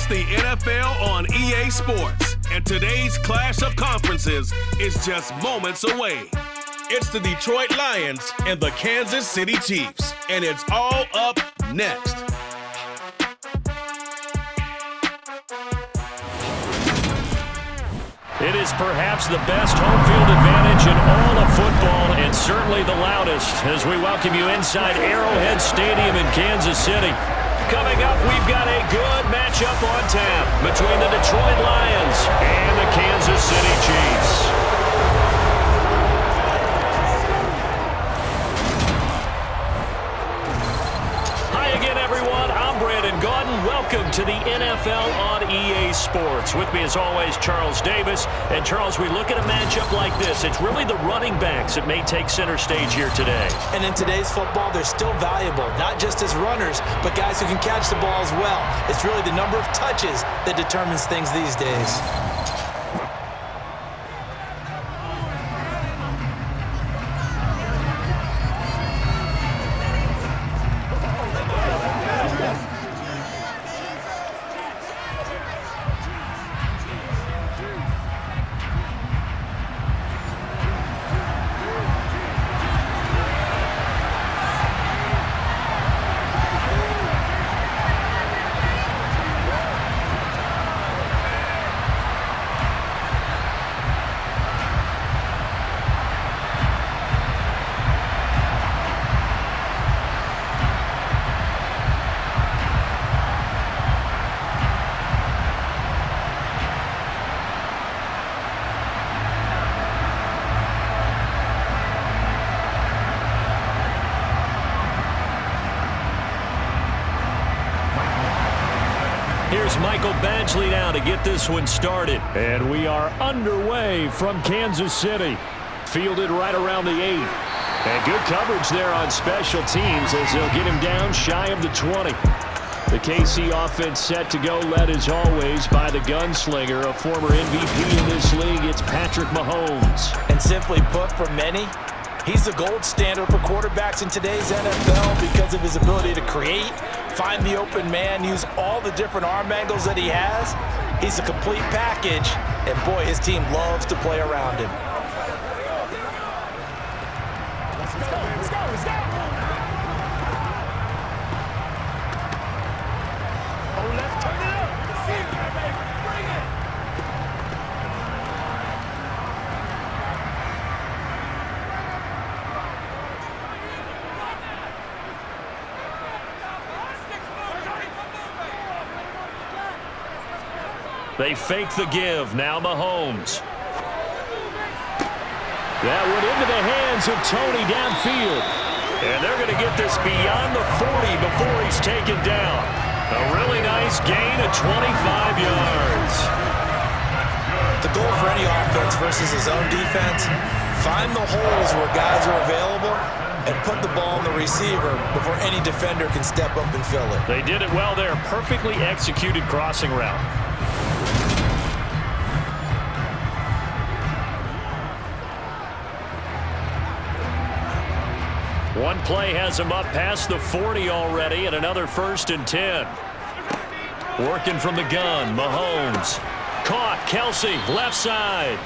the NFL on EA Sports, and today's clash of conferences is just moments away. It's the Detroit Lions and the Kansas City Chiefs, and it's all up next. It is perhaps the best home field advantage in all of football, and certainly the loudest, as we welcome you inside Arrowhead Stadium in Kansas City. Coming up, we've got a good matchup on tap between the Detroit Lions and the Kansas City Chiefs. Welcome to the NFL on EA Sports. With me, as always, Charles Davis. And, Charles, we look at a matchup like this. It's really the running backs that may take center stage here today. And in today's football, they're still valuable, not just as runners, but guys who can catch the ball as well. It's really the number of touches that determines things these days. Here's Michael Badgley now to get this one started. And we are underway from Kansas City. Fielded right around the 8. And good coverage there on special teams as they'll get him down shy of the 20. The KC offense set to go, led as always by the gunslinger, a former MVP in this league. It's Patrick Mahomes. And simply put, for many, he's the gold standard for quarterbacks in today's NFL because of his ability to create, find the open man, use all the different arm angles that he has. He's a complete package, and boy, his team loves to play around him. Let's go. Oh, let's turn it up. Bring it. They fake the give. Now Mahomes. That went into the hands of Tony downfield. And they're going to get this beyond the 40 before he's taken down. A really nice gain of 25 yards. The goal for any offense versus his own defense, find the holes where guys are available and put the ball on the receiver before any defender can step up and fill it. They did it well there. Perfectly executed crossing route. One play has him up past the 40 already, and another 1st and 10. Working from the gun, Mahomes. Caught, Kelsey, left side.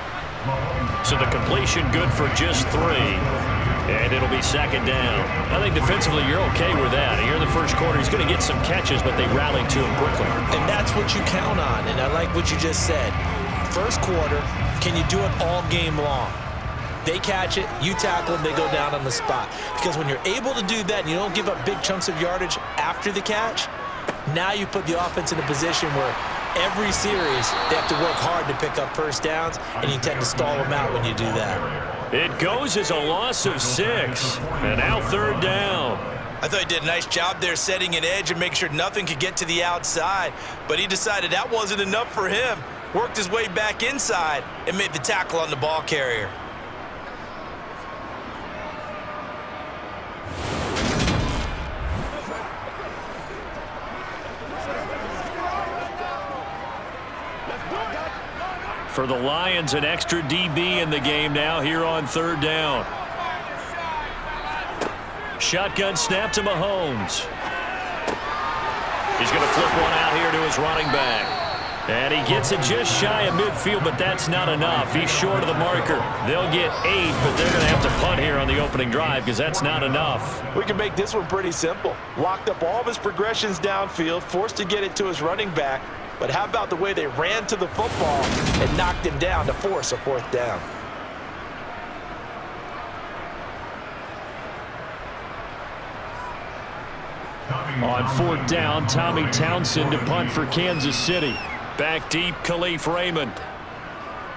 So the completion good for just 3. And it'll be 2nd down. I think defensively you're okay with that. Here in the first quarter, he's going to get some catches, but they rallied to him quickly. And that's what you count on, and I like what you just said. First quarter, can you do it all game long? They catch it, you tackle them, they go down on the spot. Because when you're able to do that and you don't give up big chunks of yardage after the catch, now you put the offense in a position where every series they have to work hard to pick up first downs, and you tend to stall them out when you do that. It goes as a loss of 6, and now 3rd down. I thought he did a nice job there setting an edge and make sure nothing could get to the outside, but he decided that wasn't enough for him. Worked his way back inside and made the tackle on the ball carrier. For the Lions, an extra DB in the game now here on 3rd down. Shotgun snap to Mahomes. He's going to flip one out here to his running back. And he gets it just shy of midfield, but that's not enough. He's short of the marker. They'll get 8, but they're going to have to punt here on the opening drive because that's not enough. We can make this one pretty simple. Locked up all of his progressions downfield, forced to get it to his running back. But how about the way they ran to the football and knocked him down to force a 4th down? On 4th down, Tommy Townsend to punt for Kansas City. Back deep, Khalif Raymond.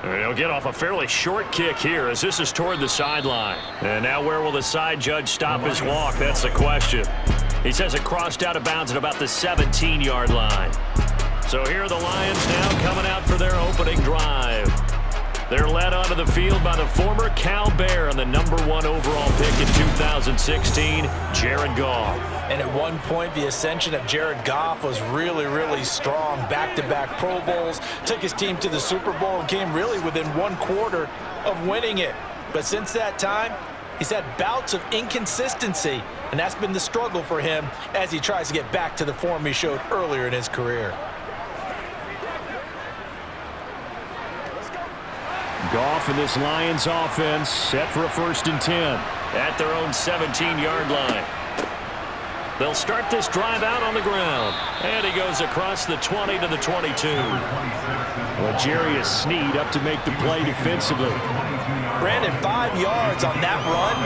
He'll get off a fairly short kick here as this is toward the sideline. And now where will the side judge stop his walk? That's the question. He says it crossed out of bounds at about the 17-yard line. So here are the Lions now coming out for their opening drive. They're led onto the field by the former Cal Bear and the #1 overall pick in 2016, Jared Goff. And at one point, the ascension of Jared Goff was really, really strong. Back-to-back Pro Bowls, took his team to the Super Bowl and came really within 1/4 of winning it. But since that time, he's had bouts of inconsistency, and that's been the struggle for him as he tries to get back to the form he showed earlier in his career. Goff and this Lions offense set for a 1st and 10 at their own 17-yard line. They'll start this drive out on the ground. And he goes across the 20 to the 22. Well, Jarius Sneed up to make the play defensively. Brandon, 5 yards on that run.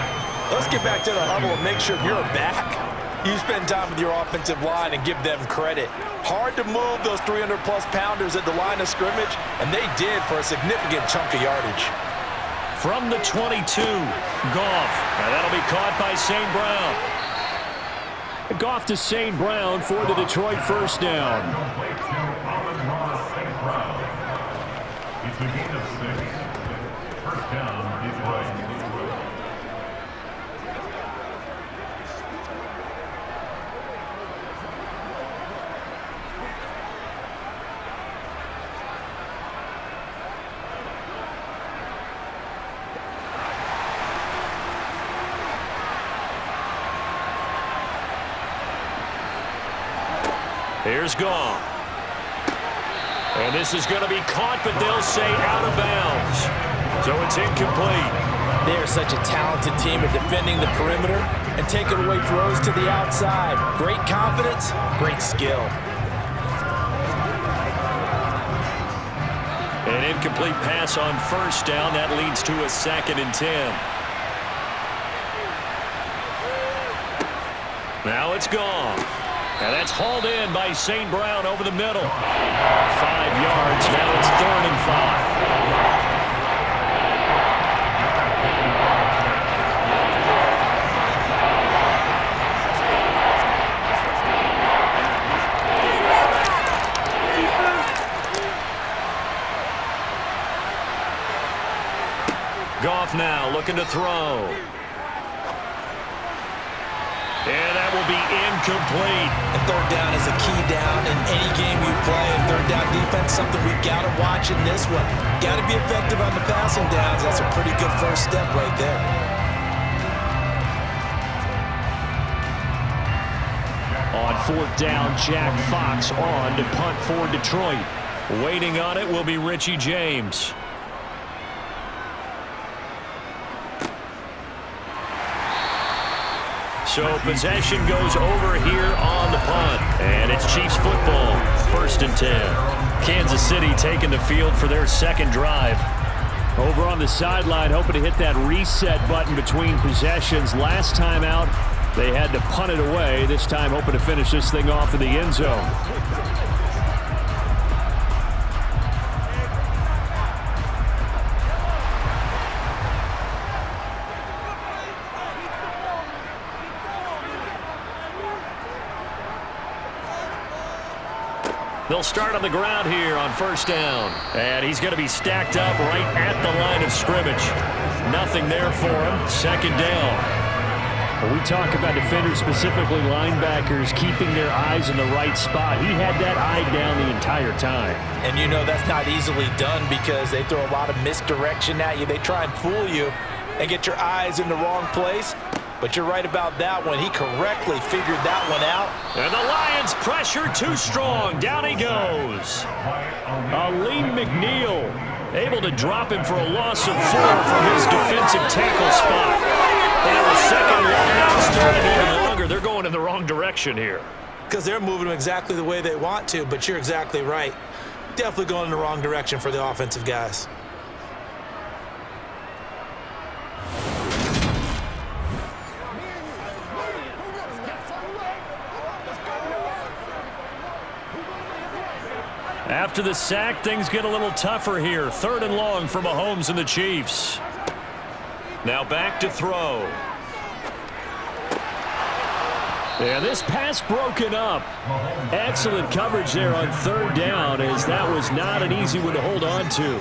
Let's get back to the huddle and make sure you're back. You spend time with your offensive line and give them credit. Hard to move those 300-plus pounders at the line of scrimmage, and they did for a significant chunk of yardage. From the 22, Goff. Now that'll be caught by St. Brown. Goff to St. Brown for the Detroit 1st down. It's a gain of 6. 1st down, Detroit. Here's Goff. And this is going to be caught, but they'll say out of bounds. So it's incomplete. They are such a talented team at defending the perimeter and taking away throws to the outside. Great confidence, great skill. An incomplete pass on 1st down. That leads to a 2nd and 10. Now it's Goff. And that's hauled in by St. Brown over the middle. 5 yards. Now it's 3rd and 5. Goff now looking to throw. And that will be incomplete. And 3rd down is a key down in any game you play. And 3rd down defense, something we've got to watch in this one. Got to be effective on the passing downs. That's a pretty good first step right there. On 4th down, Jack Fox on to punt for Detroit. Waiting on it will be Richie James. So possession goes over here on the punt. And it's Chiefs football, 1st and 10. Kansas City taking the field for their 2nd drive. Over on the sideline, hoping to hit that reset button between possessions. Last time out, they had to punt it away. This time hoping to finish this thing off in the end zone. They'll start on the ground here on 1st down. And he's going to be stacked up right at the line of scrimmage. Nothing there for him. 2nd down. When we talk about defenders, specifically linebackers, keeping their eyes in the right spot, he had that eye down the entire time. And you know that's not easily done because they throw a lot of misdirection at you. They try and fool you and get your eyes in the wrong place. But you're right about that one. He correctly figured that one out. And the Lions pressure too strong. Down he goes. Aleem McNeil able to drop him for a loss of 4 from his defensive tackle spot. And a second long started even longer. They're going in the wrong direction here. Because they're moving them exactly the way they want to, but you're exactly right. Definitely going in the wrong direction for the offensive guys. After the sack, things get a little tougher here. 3rd and long for Mahomes and the Chiefs. Now back to throw. And this pass broken up. Excellent coverage there on 3rd down, as that was not an easy one to hold on to.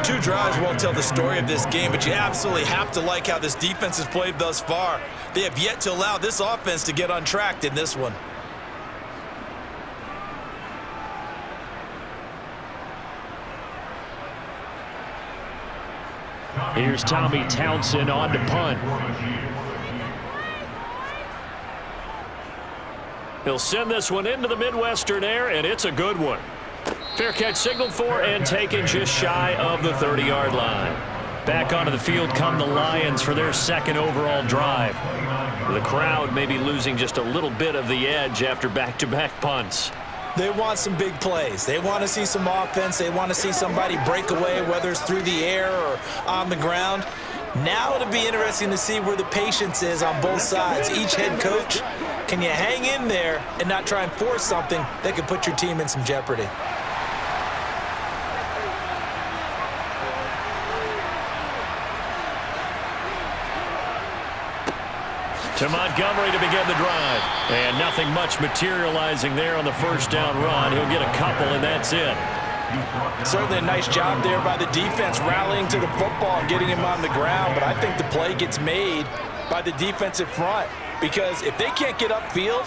2 drives won't tell the story of this game, but you absolutely have to like how this defense has played thus far. They have yet to allow this offense to get untracked in this one. Here's Tommy Townsend on to punt. He'll send this one into the Midwestern air, and it's a good one. Fair catch signaled for and taken just shy of the 30-yard line. Back onto the field come the Lions for their 2nd overall drive. The crowd may be losing just a little bit of the edge after back-to-back punts. They want some big plays. They want to see some offense. They want to see somebody break away, whether it's through the air or on the ground. Now it'll be interesting to see where the patience is on both sides. Each head coach, can you hang in there and not try and force something that could put your team in some jeopardy? To Montgomery to begin the drive. And nothing much materializing there on the 1st down run. He'll get a couple, and that's it. Certainly a nice job there by the defense rallying to the football and getting him on the ground. But I think the play gets made by the defensive front, because if they can't get upfield,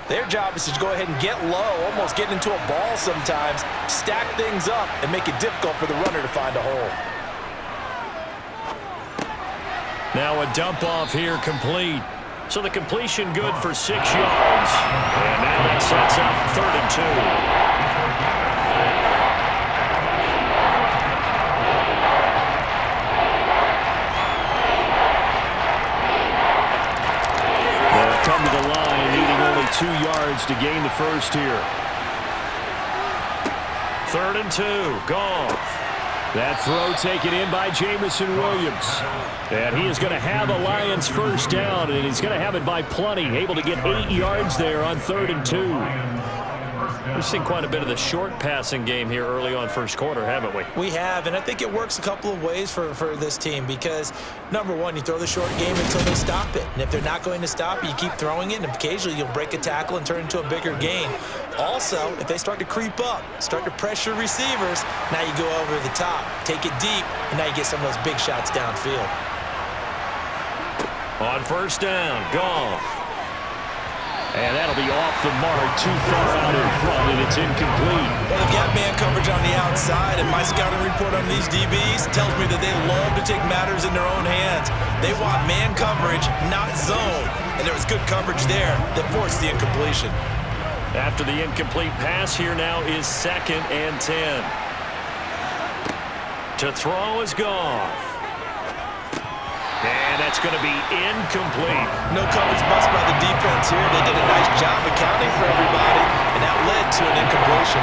their job is to go ahead and get low, almost get into a ball sometimes, stack things up, and make it difficult for the runner to find a hole. Now a dump off here complete. So the completion good for 6 yards. And now that sets up 3rd and 2. They'll come to the line, needing only 2 yards to gain the 1st here. 3rd and 2, Goff. That throw taken in by Jamison Williams. And he is going to have a Lions 1st down, and he's going to have it by plenty. Able to get 8 yards there on 3rd and 2. We've seen quite a bit of the short passing game here early on 1st quarter, haven't we? We have, and I think it works a couple of ways for this team, because, number one, you throw the short game until they stop it. And if they're not going to stop it, you keep throwing it, and occasionally you'll break a tackle and turn it into a bigger gain. Also, if they start to creep up, start to pressure receivers, now you go over the top, take it deep, and now you get some of those big shots downfield. On 1st down, Goff. And that'll be off the mark, too far out in front, and it's incomplete. Well, they've got man coverage on the outside, and my scouting report on these DBs tells me that they love to take matters in their own hands. They want man coverage, not zone. And there was good coverage there that forced the incompletion. After the incomplete pass, here now is 2nd and 10. To throw is Goff. And that's going to be incomplete. No coverage bust by the defense here. They did a nice job accounting for everybody, and that led to an incompletion.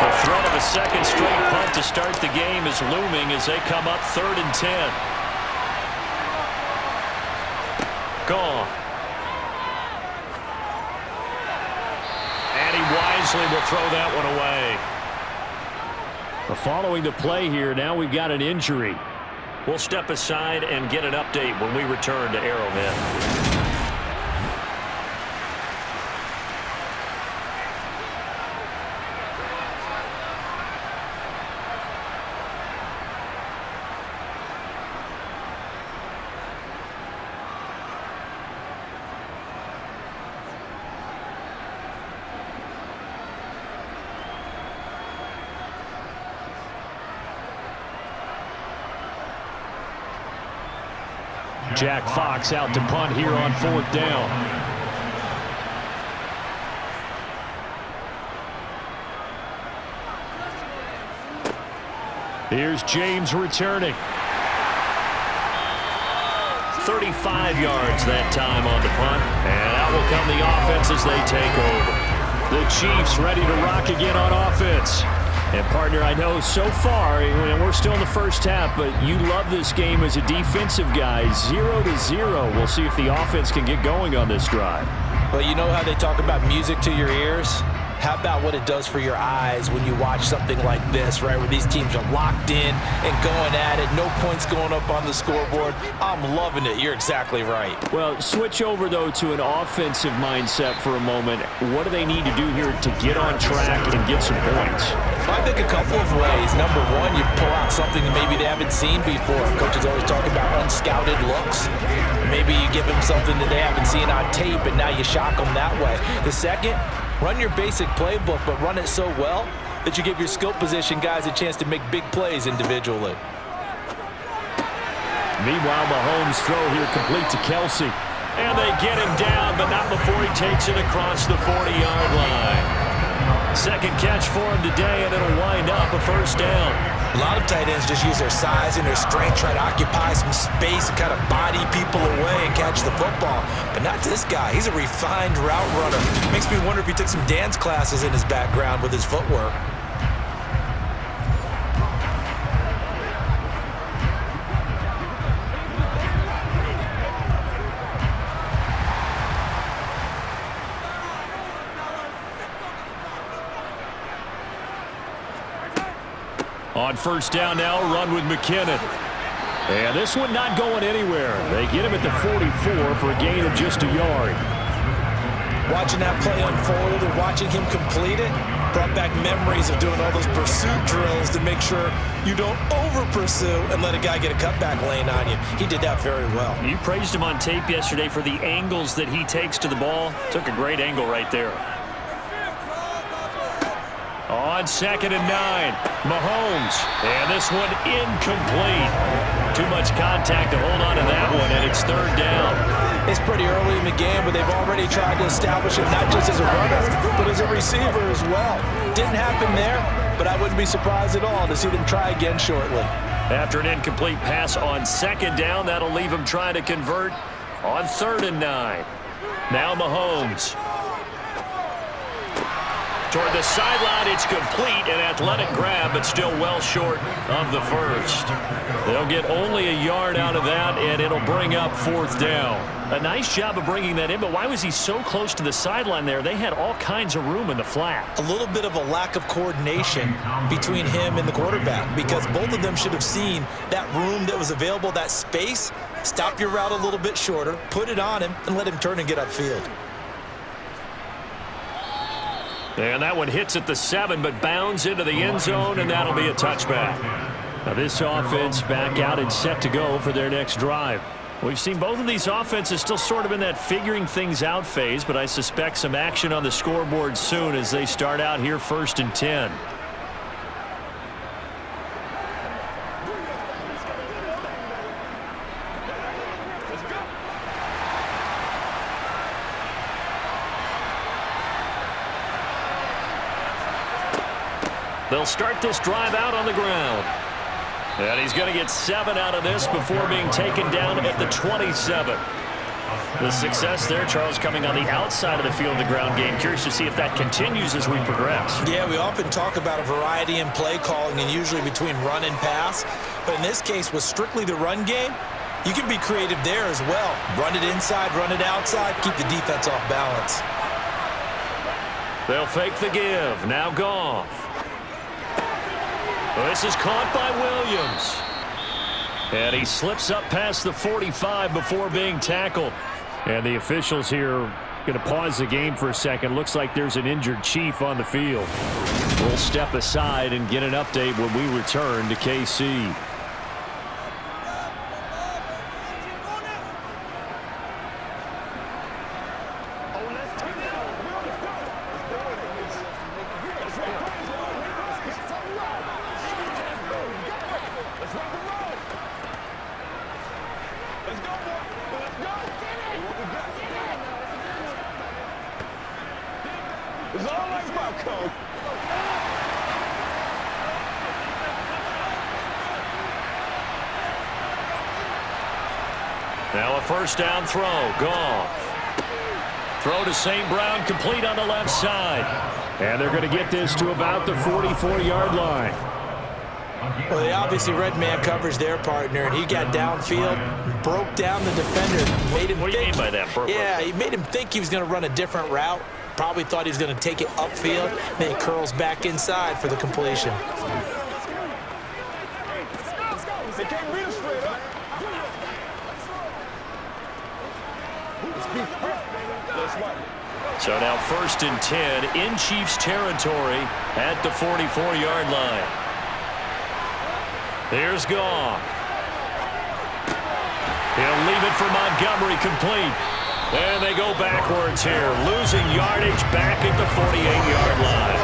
The threat of a 2nd straight punt to start the game is looming as they come up 3rd and 10. Goff. Wisely will throw that one away. Following the play here, now we've got an injury. We'll step aside and get an update when we return to Arrowhead. Jack Fox out to punt here on 4th down. Here's James returning. 35 yards that time on the punt. And out will come the offense as they take over. The Chiefs ready to rock again on offense. And, partner, I know so far, and we're still in the first half, but you love this game as a defensive guy. 0-0. We'll see if the offense can get going on this drive. Well, you know how they talk about music to your ears? How about what it does for your eyes when you watch something like this, right, where these teams are locked in and going at it, no points going up on the scoreboard? I'm loving it. You're exactly right. Well, switch over, though, to an offensive mindset for a moment. What do they need to do here to get on track and get some points? I think a couple of ways. Number one, you pull out something that maybe they haven't seen before. Coaches always talk about unscouted looks. Maybe you give them something that they haven't seen on tape, and now you shock them that way. The second, run your basic playbook, but run it so well that you give your skill position guys a chance to make big plays individually. Meanwhile, Mahomes' throw here complete to Kelsey. And they get him down, but not before he takes it across the 40-yard line. Second catch for him today, and it'll wind up a first down. A lot of tight ends just use their size and their strength, try to occupy some space and kind of body people away and catch the football. But not this guy. He's a refined route runner. Makes me wonder if he took some dance classes in his background with his footwork. On first down now, run with McKinnon. And this one not going anywhere. They get him at the 44 for a gain of just a yard. Watching that play unfold and watching him complete it brought back memories of doing all those pursuit drills to make sure you don't over-pursue and let a guy get a cutback lane on you. He did that very well. You praised him on tape yesterday for the angles that he takes to the ball. Took a great angle right there. On 2nd and 9, Mahomes, and this one incomplete. Too much contact to hold on to that one, and it's 3rd down. It's pretty early in the game, but they've already tried to establish him not just as a runner, but as a receiver as well. Didn't happen there, but I wouldn't be surprised at all to see them try again shortly. After an incomplete pass on 2nd down, that'll leave him trying to convert on 3rd and 9. Now Mahomes. Toward the sideline, it's complete, an athletic grab, but still well short of the first. They'll get only a yard out of that, and it'll bring up 4th down. A nice job of bringing that in, but why was he so close to the sideline there? They had all kinds of room in the flat. A little bit of a lack of coordination between him and the quarterback, because both of them should have seen that room that was available, that space. Stop your route a little bit shorter, put it on him, and let him turn and get upfield. And that one hits at the 7, but bounds into the end zone, and that'll be a touchback. Now this offense back out and set to go for their next drive. We've seen both of these offenses still sort of in that figuring things out phase, but I suspect some action on the scoreboard soon as they start out here 1st and 10. They'll start this drive out on the ground. And he's going to get 7 out of this before being taken down at the 27. The success there, Charles, coming on the outside of the field of the ground game. Curious to see if that continues as we progress. Yeah, we often talk about a variety in play calling and usually between run and pass. But in this case, with strictly the run game, you can be creative there as well. Run it inside, run it outside, keep the defense off balance. They'll fake the give. Now Goff. This is caught by Williams. And he slips up past the 45 before being tackled. And the officials here going to pause the game for a second. Looks like there's an injured Chief on the field. We'll step aside and get an update when we return to KC. Let's go, boy. Now a first down throw. Gone. Throw to St. Brown, complete on the left side. And they're going to get this to about the 44-yard line. Well, they obviously read man coverage their partner, and he got downfield, broke down the defender, made him What do you mean by that? Yeah, he made him think he was going to run a different route. Probably thought he was going to take it upfield. Then he curls back inside for the completion. They can't read straight up. So now 1st and 10 in Chiefs territory at the 44-yard line. Here's Goff. He'll leave it for Montgomery, complete. And they go backwards here, losing yardage back at the 48-yard line.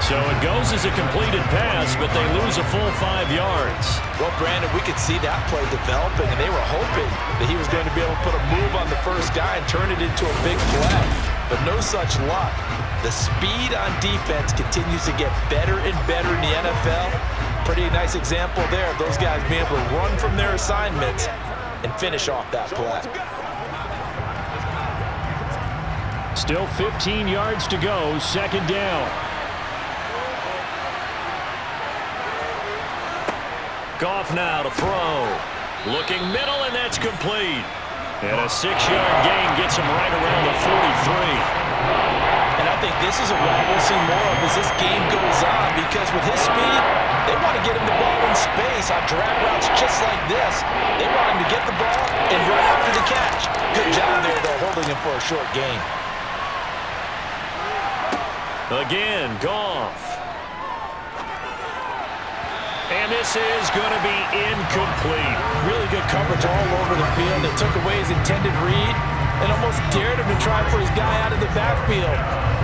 So it goes as a completed pass, but they lose a full 5 yards. Well, Brandon, we could see that play developing, and they were hoping that he was going to be able to put a move on the first guy and turn it into a big play. But no such luck. The speed on defense continues to get better and better in the NFL. Pretty nice example there of those guys being able to run from their assignments and finish off that play. Still 15 yards to go, 2nd down. Goff now to throw. Looking middle, and that's complete. And a 6-yard gain gets him right around the 43. And I think this is a run we'll see more of as this game goes on, because with his speed, they want to get him the ball in space on drag routes just like this. They want him to get the ball and run after the catch. Good job there, though, holding him for a short gain. Again, Goff. And this is going to be incomplete. Really good coverage all over the field. They took away his intended read and almost dared him to try for his guy out of the backfield.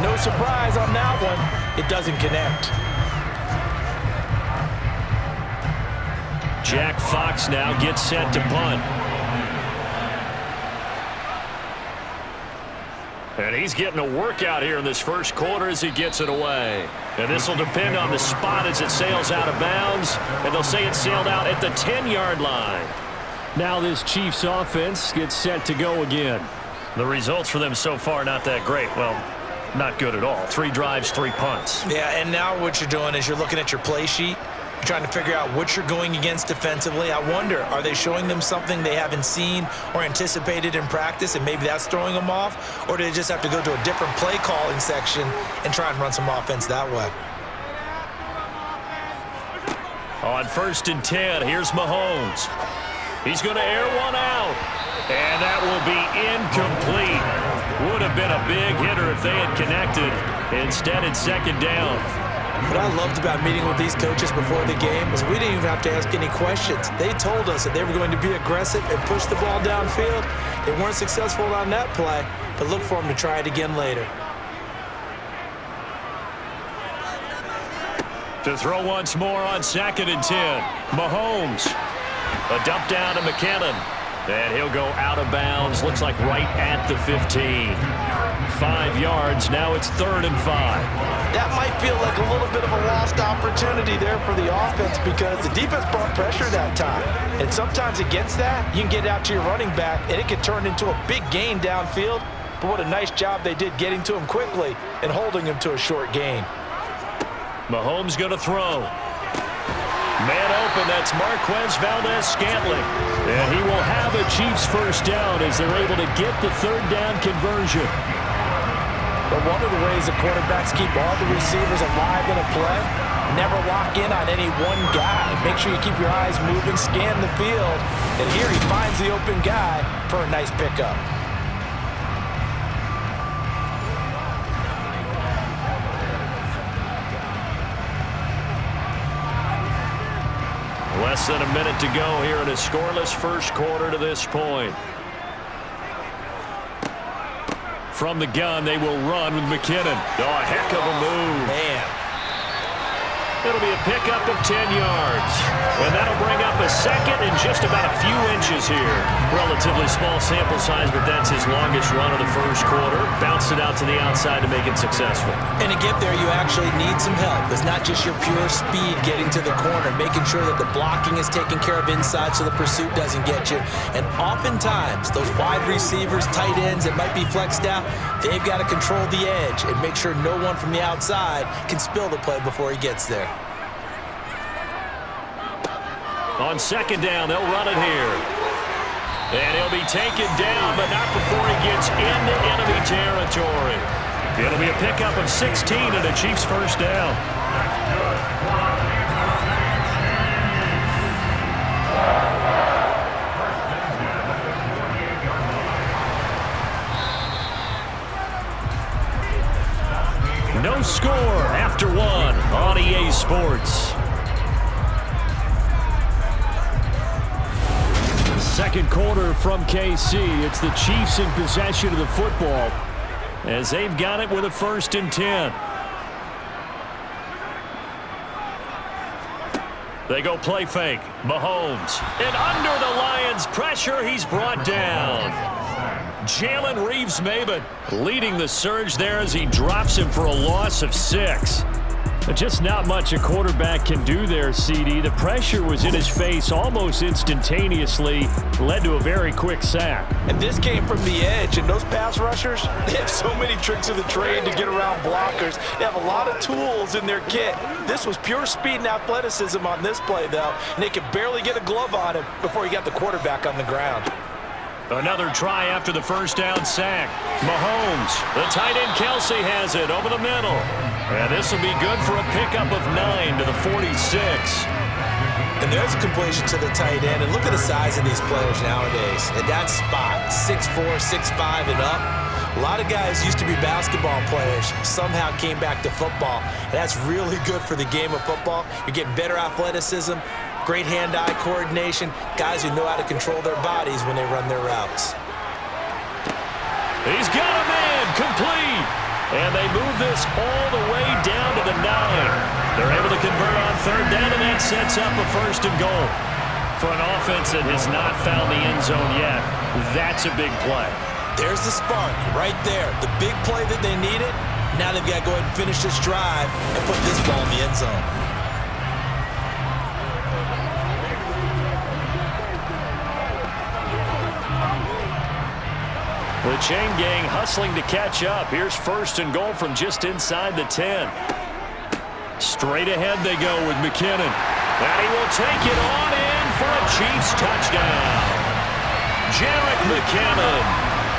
No surprise on that one. It doesn't connect. Jack Fox now gets set to punt. And he's getting a workout here in this first quarter as he gets it away. And this will depend on the spot as it sails out of bounds. And they'll say it sailed out at the 10-yard line. Now this Chiefs offense gets set to go again. The results for them so far not that great. Well, not good at all. 3 drives, 3 punts. Yeah, and now what you're doing is you're looking at your play sheet. You're trying to figure out what you're going against defensively. I wonder, are they showing them something they haven't seen or anticipated in practice, and maybe that's throwing them off? Or do they just have to go to a different play calling section and try and run some offense that way? On 1st and 10, here's Mahomes. He's going to air one out. And that will be incomplete. Would have been a big hitter if they had connected. Instead, it's 2nd down. What I loved about meeting with these coaches before the game is we didn't even have to ask any questions. They told us that they were going to be aggressive and push the ball downfield. They weren't successful on that play, but look for them to try it again later. To throw once more on 2nd and 10. Mahomes. A dump down to McKinnon. And he'll go out of bounds. Looks like right at the 15. 5 yards. Now it's 3rd and 5. That might feel like a little bit of a lost opportunity there for the offense because the defense brought pressure that time. And sometimes against that, you can get out to your running back, and it can turn into a big gain downfield. But what a nice job they did getting to him quickly and holding him to a short gain. Mahomes going to throw. Man open, that's Marquez Valdez-Scantling. And he will have a Chiefs first down as they're able to get the 3rd down conversion. But one of the ways the quarterbacks keep all the receivers alive in a play, never lock in on any one guy. Make sure you keep your eyes moving, scan the field. And here he finds the open guy for a nice pickup. Less than a minute to go here in a scoreless first quarter to this point. From the gun, they will run with McKinnon. Oh, a heck of a move. Man. It'll be a pickup of 10 yards. And that'll bring up a second and just about a few inches here. Relatively small sample size, but that's his longest run of the first quarter. Bounced it out to the outside to make it successful. And to get there, you actually need some help. It's not just your pure speed getting to the corner, making sure that the blocking is taken care of inside so the pursuit doesn't get you. And oftentimes, those wide receivers, tight ends that might be flexed out, they've got to control the edge and make sure no one from the outside can spill the play before he gets there. On second down, they'll run it here. And he'll be taken down, but not before he gets into enemy territory. It'll be a pickup of 16 and a Chiefs first down. No score after one on EA Sports. Second quarter from KC. It's the Chiefs in possession of the football as they've got it with a 1st and 10. They go play fake. Mahomes. And under the Lions' pressure, he's brought down. Jalen Reeves-Maybin leading the surge there as he drops him for a loss of 6. But just not much a quarterback can do there, CD. The pressure was in his face almost instantaneously, led to a very quick sack. And this came from the edge, and those pass rushers, they have so many tricks of the trade to get around blockers. They have a lot of tools in their kit. This was pure speed and athleticism on this play, though, and they could barely get a glove on him before he got the quarterback on the ground. Another try after the first down sack. Mahomes, the tight end Kelsey has it over the middle. And this will be good for a pickup of 9 to the 46. And there's a completion to the tight end. And look at the size of these players nowadays. At that spot, 6'4", 6'5", and up. A lot of guys used to be basketball players, somehow came back to football. And that's really good for the game of football. You're getting better athleticism, great hand-eye coordination, guys who know how to control their bodies when they run their routes. He's got a man, complete. And they move this all the way down to the 9. They're able to convert on third down, and that sets up a 1st and goal. For an offense that has not found the end zone yet, that's a big play. There's the spark right there. The big play that they needed. Now they've got to go ahead and finish this drive and put this ball in the end zone. The chain gang hustling to catch up. Here's 1st and goal from just inside the 10. Straight ahead they go with McKinnon. And he will take it on in for a Chiefs touchdown. Jerick McKinnon.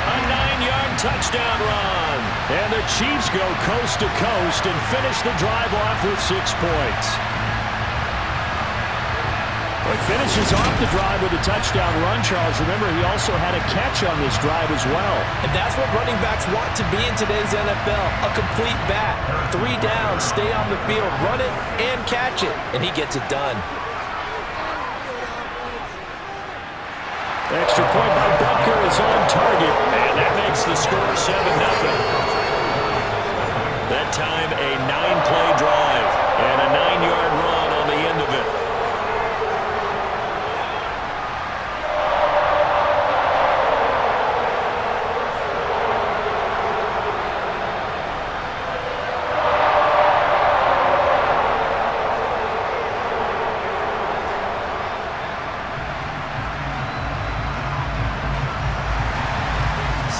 A 9-yard touchdown run. And the Chiefs go coast to coast and finish the drive off with 6 points. He finishes off the drive with a touchdown run, Charles. Remember, he also had a catch on this drive as well. And that's what running backs want to be in today's NFL, a complete back. 3 downs, stay on the field, run it, and catch it. And he gets it done. Extra point by Butker is on target, and that makes the score 7-0. That time a 9-play drive and a 9-yard run on the end of it.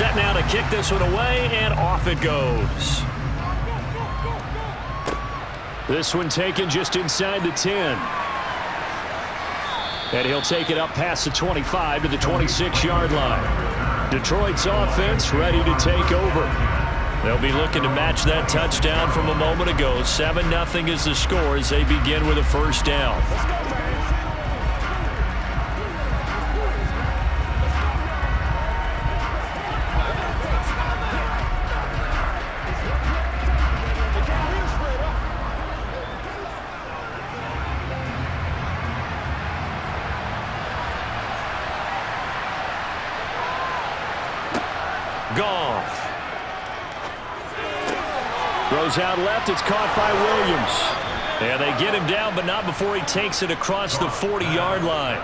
Set now to kick this one away, and off it goes. This one taken just inside the 10. And he'll take it up past the 25 to the 26-yard line. Detroit's offense ready to take over. They'll be looking to match that touchdown from a moment ago. 7-0 is the score as they begin with a 1st down. Goff. Throws out left. It's caught by Williams. And they get him down, but not before he takes it across the 40-yard line.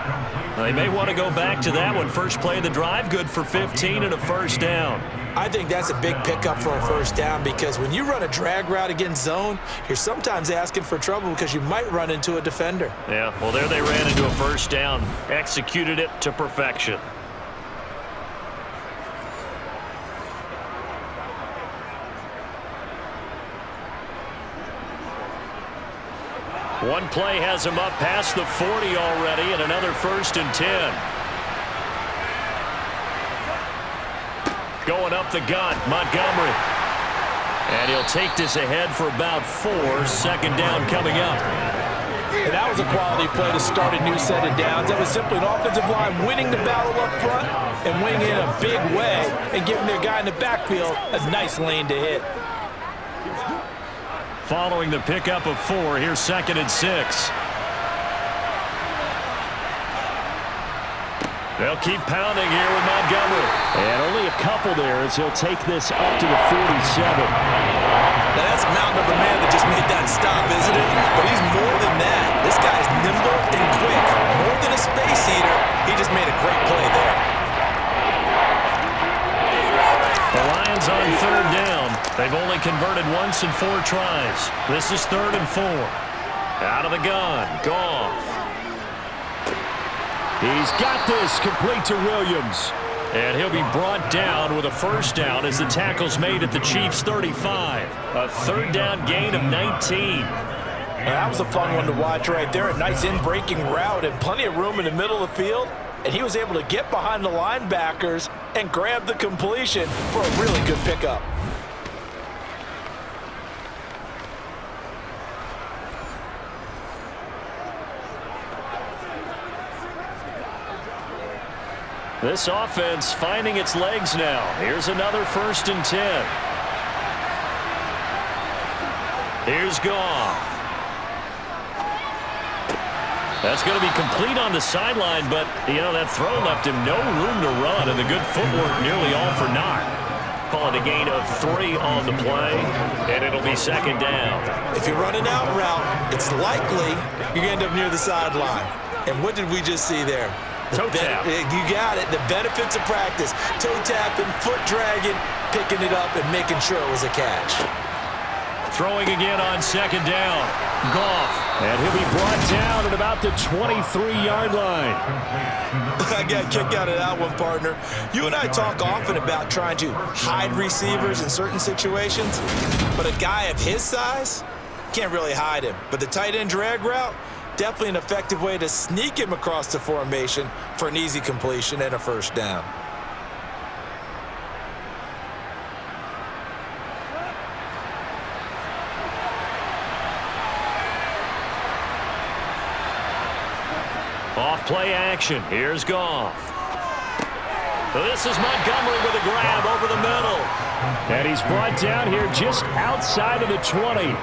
They may want to go back to that one. First play of the drive, good for 15 and a first down. I think that's a big pickup for a first down because when you run a drag route against zone, you're sometimes asking for trouble because you might run into a defender. Yeah, well, there they ran into a first down. Executed it to perfection. One play has him up past the 40 already, and another 1st and 10. Going up the gun, Montgomery. And he'll take this ahead for about 4. Second down coming up. And that was a quality play to start a new set of downs. That was simply an offensive line winning the battle up front and winning it in a big way and giving their guy in the backfield a nice lane to hit. Following the pickup of 4, here's 2nd and 6. They'll keep pounding here with Montgomery. And only a couple there as he'll take this up to the 47. Now that's a mountain of a man that just made that stop, isn't it? But he's more than that. This guy's nimble and quick. More than a space eater, he just made a great play there. The Lions on 3rd down. They've only converted once in 4 tries. This is 3rd and 4. Out of the gun, Goff. He's got this complete to Williams. And he'll be brought down with a first down as the tackle's made at the Chiefs' 35. A 3rd down gain of 19. That was a fun one to watch right there. A nice in-breaking route and plenty of room in the middle of the field. And he was able to get behind the linebackers and grab the completion for a really good pickup. This offense finding its legs now. Here's another 1st and 10. Here's Goff. That's going to be complete on the sideline, but, you know, that throw left him no room to run, and the good footwork nearly all for naught. Call it a gain of 3 on the play, and it'll be 2nd down. If you're running out route, it's likely you're going to end up near the sideline. And what did we just see there? Toe tap. You got it. The benefits of practice. Toe tapping, foot dragging, picking it up, and making sure it was a catch. Throwing again on 2nd down. Goff. And he'll be brought down at about the 23-yard line. I got a kick out of that one, partner. You and I talk often about trying to hide receivers in certain situations, but a guy of his size can't really hide him. But the tight end drag route, definitely an effective way to sneak him across the formation for an easy completion and a first down. Off play action. Here's Goff. This is Montgomery with a grab over the middle. And he's brought down here just outside of the 20.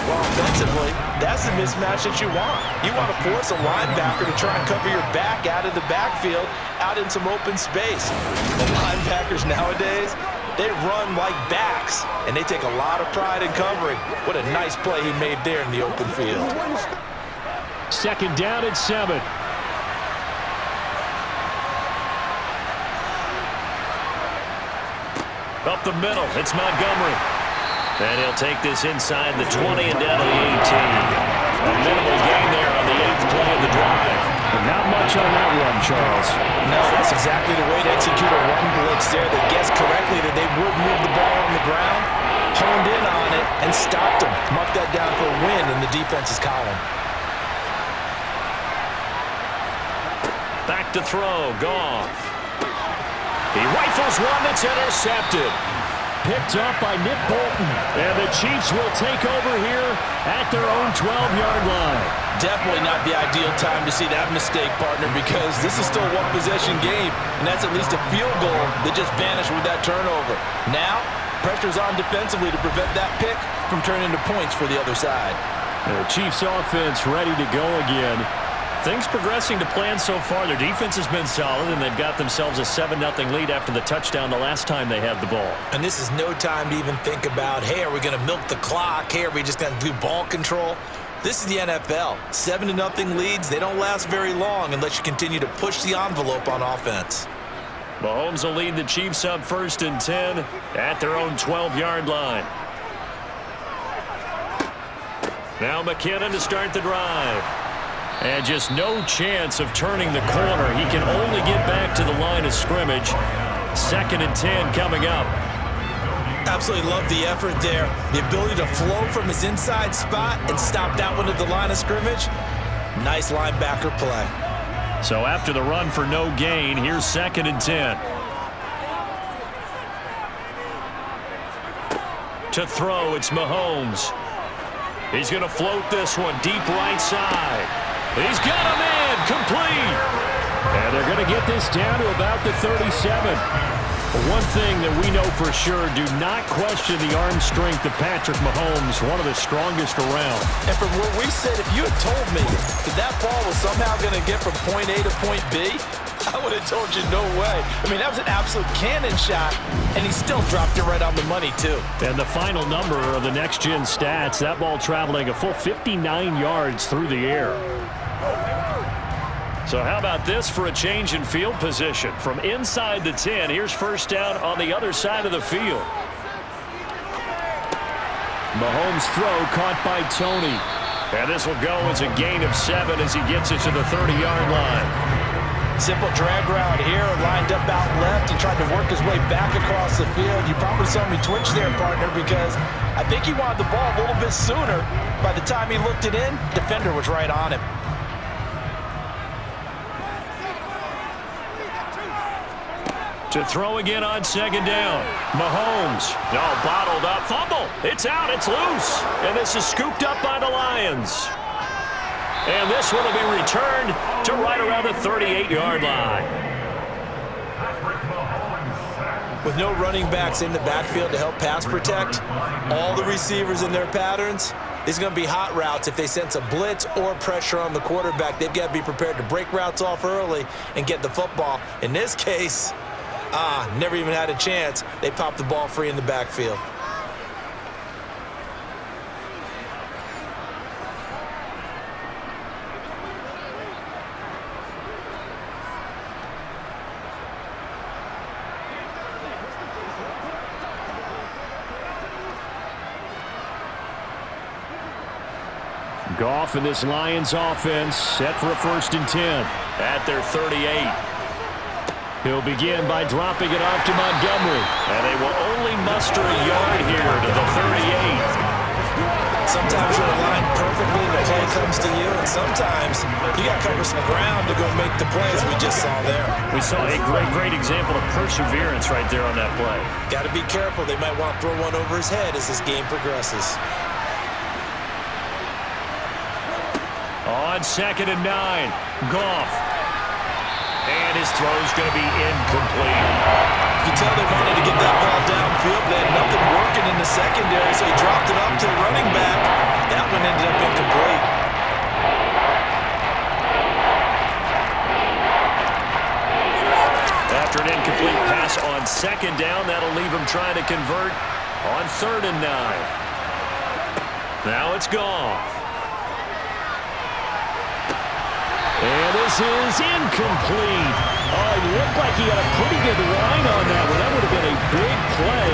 Well, offensively, that's the mismatch that you want. You want to force a linebacker to try and cover your back out of the backfield, out in some open space. The linebackers nowadays, they run like backs, and they take a lot of pride in covering. What a nice play he made there in the open field. 2nd down and 7. Up the middle, it's Montgomery. And he'll take this inside the 20 and down to the 18. A minimal gain there on the 8th play of the drive. But not much on that run, Charles. No, that's exactly the way to execute a run blitz there. They guessed correctly that they would move the ball on the ground, honed in on it, and stopped them. Mark that down for a win in the defense's column. Back to throw, Goff. He rifles one that's intercepted. Picked up by Nick Bolton. And the Chiefs will take over here at their own 12-yard line. Definitely not the ideal time to see that mistake, partner, because this is still a one-possession game, and that's at least a field goal that just vanished with that turnover. Now, pressure's on defensively to prevent that pick from turning into points for the other side. The Chiefs offense ready to go again. Things progressing to plan so far. Their defense has been solid, and they've got themselves a 7-0 lead after the touchdown the last time they had the ball. And this is no time to even think about, hey, are we going to milk the clock? Hey, are we just going to do ball control? This is the NFL. 7-0 leads, they don't last very long unless you continue to push the envelope on offense. Mahomes will lead the Chiefs up 1st and 10 at their own 12-yard line. Now McKinnon to start the drive. And just no chance of turning the corner. He can only get back to the line of scrimmage. 2nd and 10 coming up. Absolutely love the effort there. The ability to flow from his inside spot and stop that one at the line of scrimmage. Nice linebacker play. So after the run for no gain, here's 2nd and 10. To throw, it's Mahomes. He's going to float this one deep right side. He's got him in, complete. And they're going to get this down to about the 37. But one thing that we know for sure, do not question the arm strength of Patrick Mahomes, one of the strongest around. And from where we sit, if you had told me that that ball was somehow going to get from point A to point B, I would have told you no way. I mean, that was an absolute cannon shot, and he still dropped it right on the money, too. And the final number of the next-gen stats, that ball traveling a full 59 yards through the air. So how about this for a change in field position? From inside the 10, here's 1st down on the other side of the field. Mahomes' throw caught by Tony. And this will go as a gain of 7 as he gets it to the 30-yard line. Simple drag route here, lined up out left and tried to work his way back across the field. You probably saw me twitch there, partner, because I think he wanted the ball a little bit sooner. By the time he looked it in, defender was right on him. To throw again on 2nd down. Mahomes. No, bottled up. Fumble. It's out. It's loose. And this is scooped up by the Lions. And this one will be returned to right around the 38-yard line. With no running backs in the backfield to help pass protect, all the receivers in their patterns, there's going to be hot routes. If they sense a blitz or pressure on the quarterback, they've got to be prepared to break routes off early and get the football. In this case, never even had a chance. They popped the ball free in the backfield. Goff and this Lions offense set for a 1st and 10 at their 38. He'll begin by dropping it off to Montgomery. And they will only muster a yard here to the 38. Sometimes you're aligned perfectly and the play comes to you, and sometimes you got to cover some ground to go make the plays we just saw there. We saw a great example of perseverance right there on that play. Got to be careful. They might want to throw one over his head as this game progresses. On 2nd and 9, Goff. And his throw's going to be incomplete. You can tell they wanted to get that ball downfield. They had nothing working in the secondary, so he dropped it up to the running back. That one ended up incomplete. After an incomplete pass on 2nd down, that'll leave him trying to convert on 3rd and 9. Now it's Goff. And this is incomplete. Oh, it looked like he had a pretty good line on that one. That would have been a big play,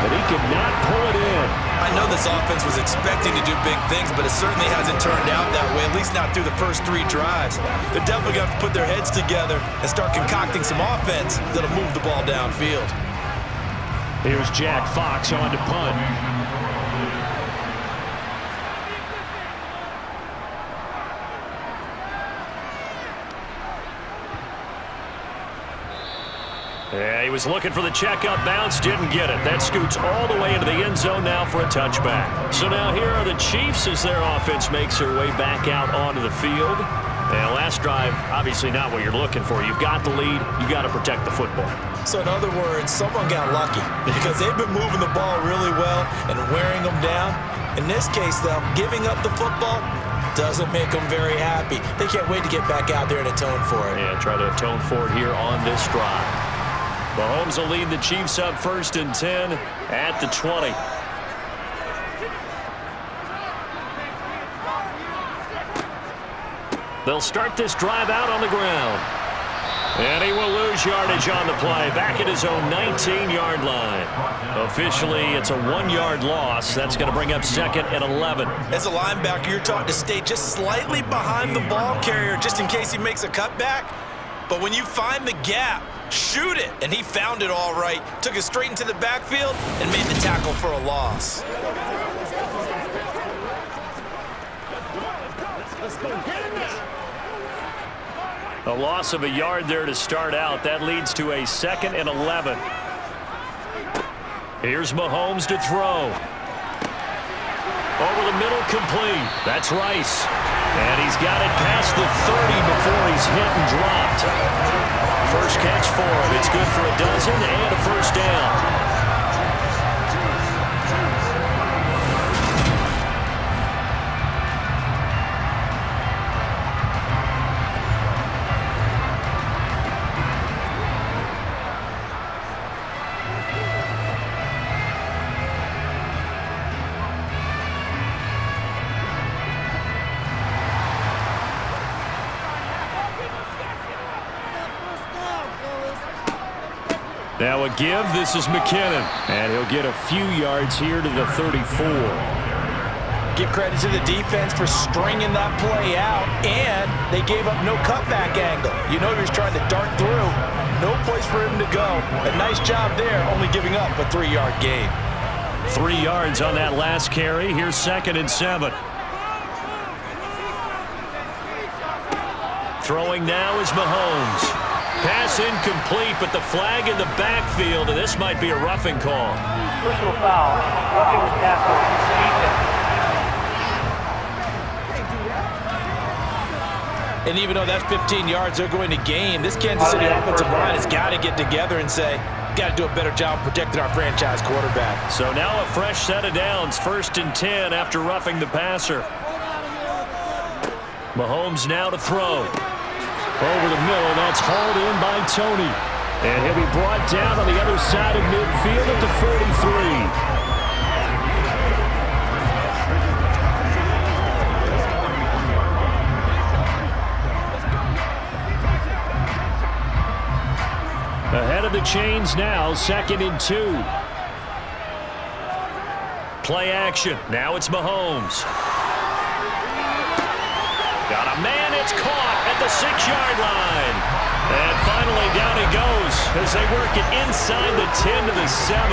but he could not pull it in. I know this offense was expecting to do big things, but it certainly hasn't turned out that way, at least not through the first 3 drives. They're definitely going to have to put their heads together and start concocting some offense that'll move the ball downfield. Here's Jack Fox on to punt. Yeah, he was looking for the checkup bounce, didn't get it. That scoots all the way into the end zone now for a touchback. So now here are the Chiefs as their offense makes their way back out onto the field. And last drive, obviously not what you're looking for. You've got the lead. You got to protect the football. So in other words, someone got lucky because they've been moving the ball really well and wearing them down. In this case, though, giving up the football doesn't make them very happy. They can't wait to get back out there and atone for it. Yeah, try to atone for it here on this drive. Mahomes will lead the Chiefs up 1st and 10 at the 20. They'll start this drive out on the ground. And he will lose yardage on the play, back at his own 19-yard line. Officially, it's a 1-yard loss. That's going to bring up 2nd and 11. As a linebacker, you're taught to stay just slightly behind the ball carrier just in case he makes a cutback. But when you find the gap, shoot it. And he found it all right. Took it straight into the backfield and made the tackle for a loss. Let's go. Get in there. A loss of a yard there to start out. That leads to a 2nd and 11. Here's Mahomes to throw. Over the middle, complete. That's Rice. And he's got it past the 30 before he's hit and dropped. First catch for him. It's good for a dozen and a first down. Now a give. This is McKinnon. And he'll get a few yards here to the 34. Give credit to the defense for stringing that play out, and they gave up no cutback angle. You know he was trying to dart through. No place for him to go. A nice job there, only giving up a 3-yard gain. 3 yards on that last carry. Here's 2nd and 7. Throwing now is Mahomes. Pass incomplete, but the flag in the backfield, and this might be a roughing call. Personal foul. Roughing the tackle. And even though that's 15 yards they're going to gain, this Kansas City offensive line has got to get together and say, got to do a better job protecting our franchise quarterback. So now a fresh set of downs, 1st and 10 after roughing the passer. Mahomes now to throw. Over the middle, that's hauled in by Tony. And he'll be brought down on the other side of midfield at the 43. Ahead of the chains now, 2nd and 2. Play action. Now it's Mahomes. Got a man, it's caught at the 6-yard line. And finally down he goes as they work it inside the 10 to the 7.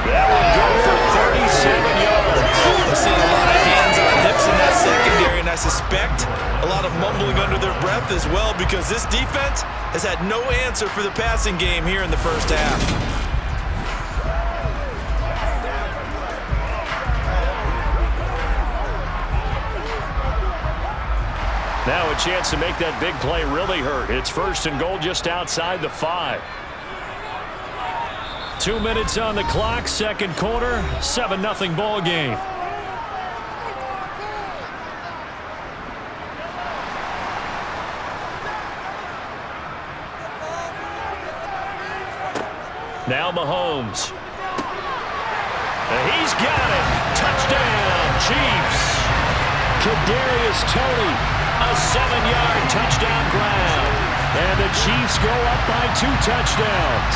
That will go for 37 yards. We're seeing a lot of hands on hips in that secondary, and I suspect a lot of mumbling under their breath as well, because this defense has had no answer for the passing game here in the first half. Now a chance to make that big play really hurt. It's 1st and goal just outside the 5. 2 minutes on the clock, 2nd quarter, 7-0 ball game. Now Mahomes. And he's got it. Touchdown, Chiefs. Kadarius Toney, a 7-yard touchdown grab. And the Chiefs go up by 2 touchdowns.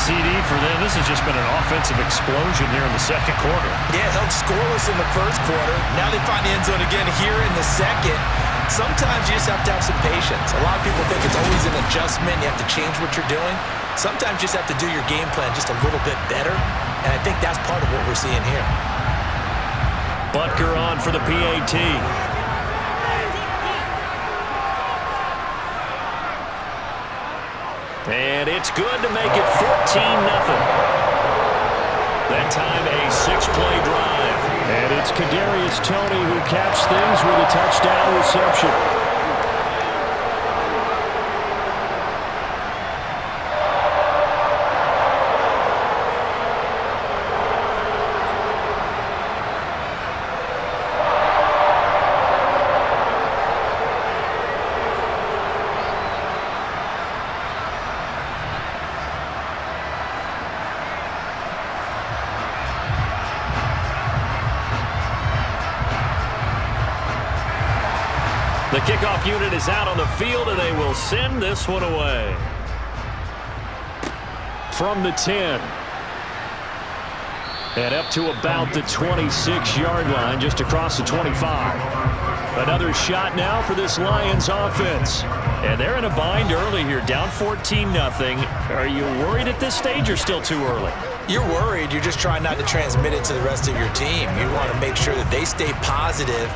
CD for them, this has just been an offensive explosion here in the 2nd quarter. Yeah, held scoreless in the 1st quarter. Now they find the end zone again here in the 2nd. Sometimes you just have to have some patience. A lot of people think it's always an adjustment. You have to change what you're doing. Sometimes you just have to do your game plan just a little bit better. And I think that's part of what we're seeing here. Butker on for the PAT. And it's good to make it 14-0. That time a 6-play drive. And it's Kadarius Toney who caps things with a touchdown reception. The kickoff unit is out on the field, and they will send this one away. From the 10. And up to about the 26-yard line, just across the 25. Another shot now for this Lions offense. And they're in a bind early here, down 14-0. Are you worried at this stage or still too early? You're worried. You're just trying not to transmit it to the rest of your team. You want to make sure that they stay positive.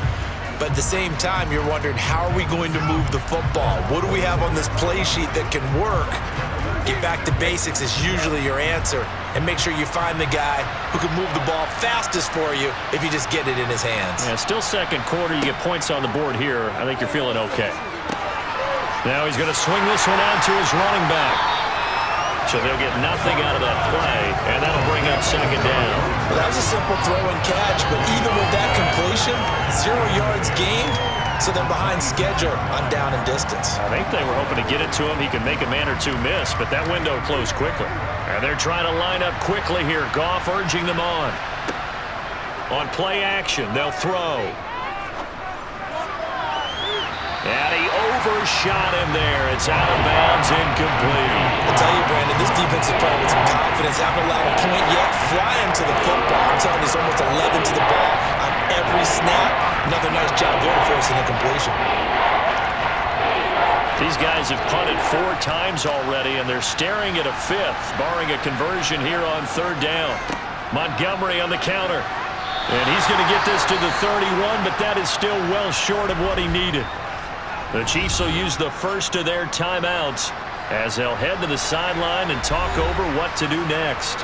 But at the same time, you're wondering, how are we going to move the football? What do we have on this play sheet that can work? Get back to basics is usually your answer. And make sure you find the guy who can move the ball fastest for you if you just get it in his hands. Yeah, still second quarter. You get points on the board here. I think you're feeling okay. Now he's going to swing this one out to his running back. So they'll get nothing out of that play, and that'll bring up second down. Well, that was a simple throw and catch, but even with that completion, 0 yards gained, so they're behind schedule on down and distance. I think they were hoping to get it to him. He could make a man or two miss, but that window closed quickly. And they're trying to line up quickly here. Goff urging them on. On play action, they'll throw. And he overshot him there. It's out of bounds, incomplete. I tell you, Brandon, this defense is playing with some confidence. Haven't allowed a point yet. Flying to the football. I'm telling you, it's almost 11 to the ball on every snap. Another nice job there for us in the completion. These guys have punted 4 times already, and they're staring at a 5th, barring a conversion here on 3rd down. Montgomery on the counter. And he's going to get this to the 31, but that is still well short of what he needed. The Chiefs will use the first of their timeouts as they'll head to the sideline and talk over what to do next.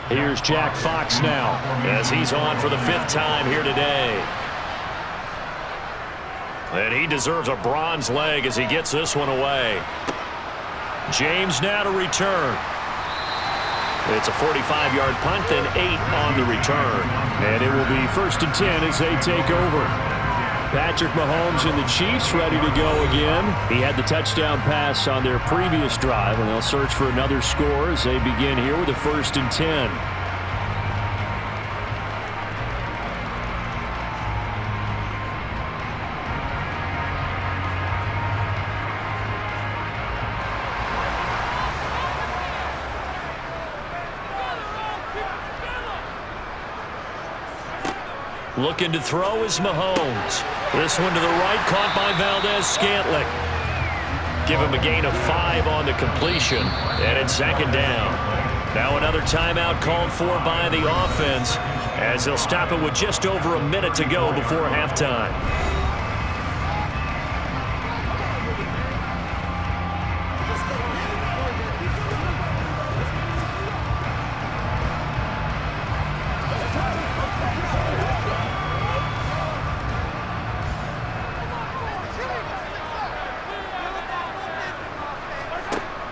Here's Jack Fox now as he's on for the 5th time here today. And he deserves a bronze leg as he gets this one away. James now to return. It's a 45-yard punt, then 8 on the return. And it will be 1st and 10 as they take over. Patrick Mahomes and the Chiefs ready to go again. He had the touchdown pass on their previous drive, and they'll search for another score as they begin here with a 1st and 10. Looking to throw is Mahomes. This one to the right, caught by Valdez-Scantling. Give him a gain of 5 on the completion, and it's 2nd down. Now another timeout called for by the offense as they'll stop it with just over a minute to go before halftime.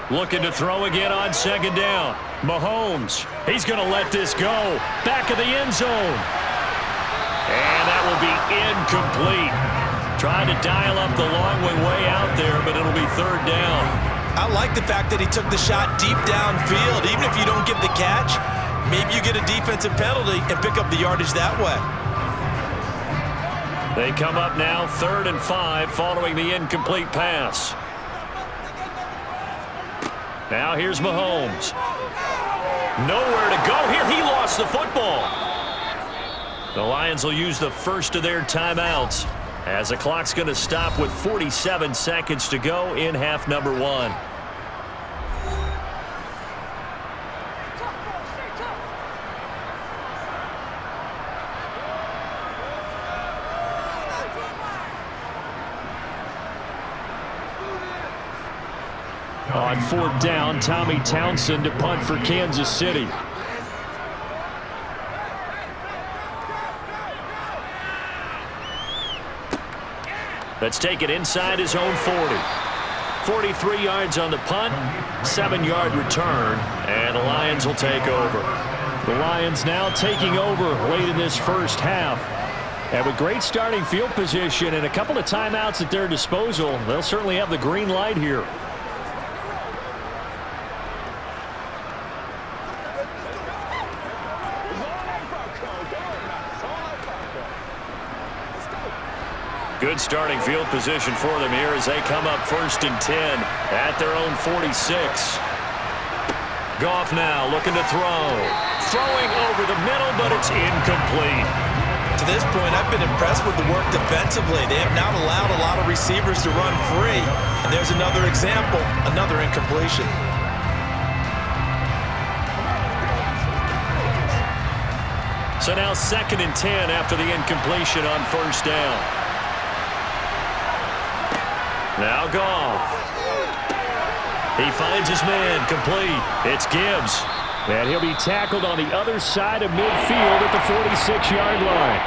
Looking to throw again on 2nd down. Mahomes, he's going to let this go. Back of the end zone. And that will be incomplete. Trying to dial up the long way out there, but it'll be 3rd down. I like the fact that he took the shot deep downfield. Even if you don't get the catch, maybe you get a defensive penalty and pick up the yardage that way. They come up now 3rd and 5 following the incomplete pass. Now here's Mahomes. Nowhere to go here. He lost the football. The Lions will use the first of their timeouts as the clock's going to stop with 47 seconds to go in half number 1. On 4th down, Tommy Townsend to punt for Kansas City. Let's take it inside his own 40. 43 yards on the punt, 7-yard return, and the Lions will take over. The Lions now taking over late in this first half. And with great starting field position and a couple of timeouts at their disposal, they'll certainly have the green light here. Good starting field position for them here as they come up 1st and 10 at their own 46. Goff now looking to throw. Throwing over the middle, but it's incomplete. To this point, I've been impressed with the work defensively. They have not allowed a lot of receivers to run free. And there's another example, another incompletion. So now 2nd and 10 after the incompletion on 1st down. Now Goff. He finds his man complete. It's Gibbs. And he'll be tackled on the other side of midfield at the 46-yard line.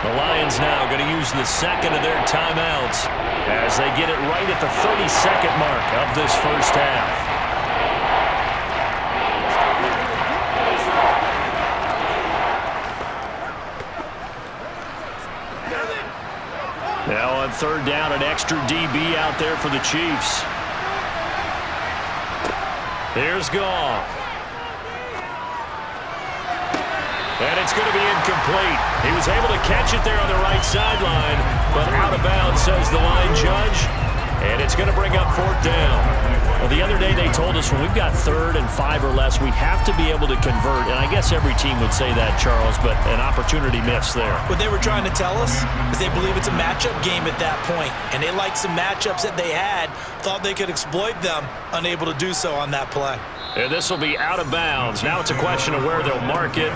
The Lions now going to use the 2nd of their timeouts as they get it right at the 32nd mark of this first half. Now on 3rd down, an extra DB out there for the Chiefs. Here's Goff. And it's going to be incomplete. He was able to catch it there on the right sideline, but out of bounds, says the line judge. And it's going to bring up 4th down. Well, the other day they told us when we've got 3rd and 5 or less, we have to be able to convert. And I guess every team would say that, Charles, but an opportunity missed there. What they were trying to tell us is they believe it's a matchup game at that point. And they liked some matchups that they had, thought they could exploit them, unable to do so on that play. And this will be out of bounds. Now it's a question of where they'll mark it.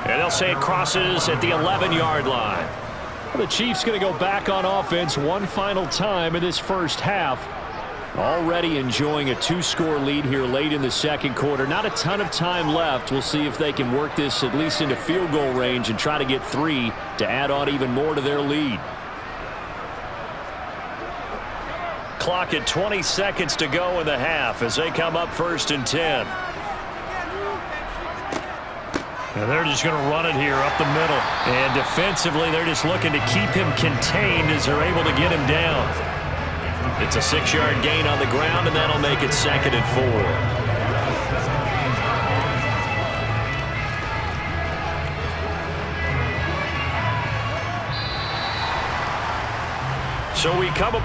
And they'll say it crosses at the 11-yard line. The Chiefs going to go back on offense one final time in this first half. Already enjoying a 2-score lead here late in the 2nd quarter. Not a ton of time left. We'll see if they can work this at least into field goal range and try to get 3 to add on even more to their lead. Clock at 20 seconds to go in the half as they come up 1st and 10. And they're just going to run it here up the middle. And defensively, they're just looking to keep him contained as they're able to get him down. It's a 6-yard gain on the ground, and that'll make it 2nd and 4. So we come upon